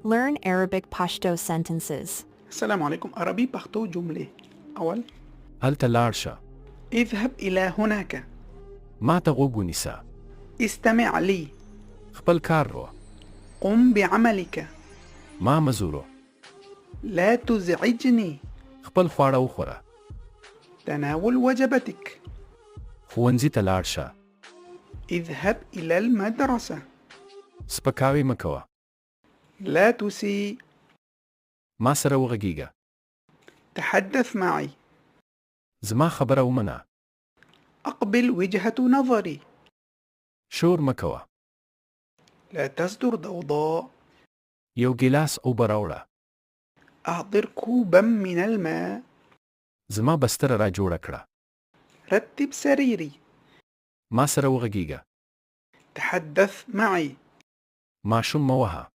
Learn Arabic Pashto sentences. السلام عليكم. عربي پښتو جملې. اول: هلته لاړ شه. اذهب إلى هناك. ما ته غوږ ونیسه. استمع لي. خپل کار وه. قم بعملك. ما مزورو. لا تزعجني. خپل خواړه وخوره. تناول وجبتك. ښوونځي ته لاړ شه. اذهب إلى المدرسة. سپکاوی مه کوه. لا تسيء. ما سره وغږیږه. تحدث معي. زما خبره ومنه. أقبل وجهة نظري. شور مه کوه. لا تصدر ضوضاء. یو ګیلاس اوبه راوړه. أحضر كوبا من الماء. زما بستره را جوړه کړه. رتب سريري. ما سره وغږیږه. تحدث معي. ماشوم مه وهه.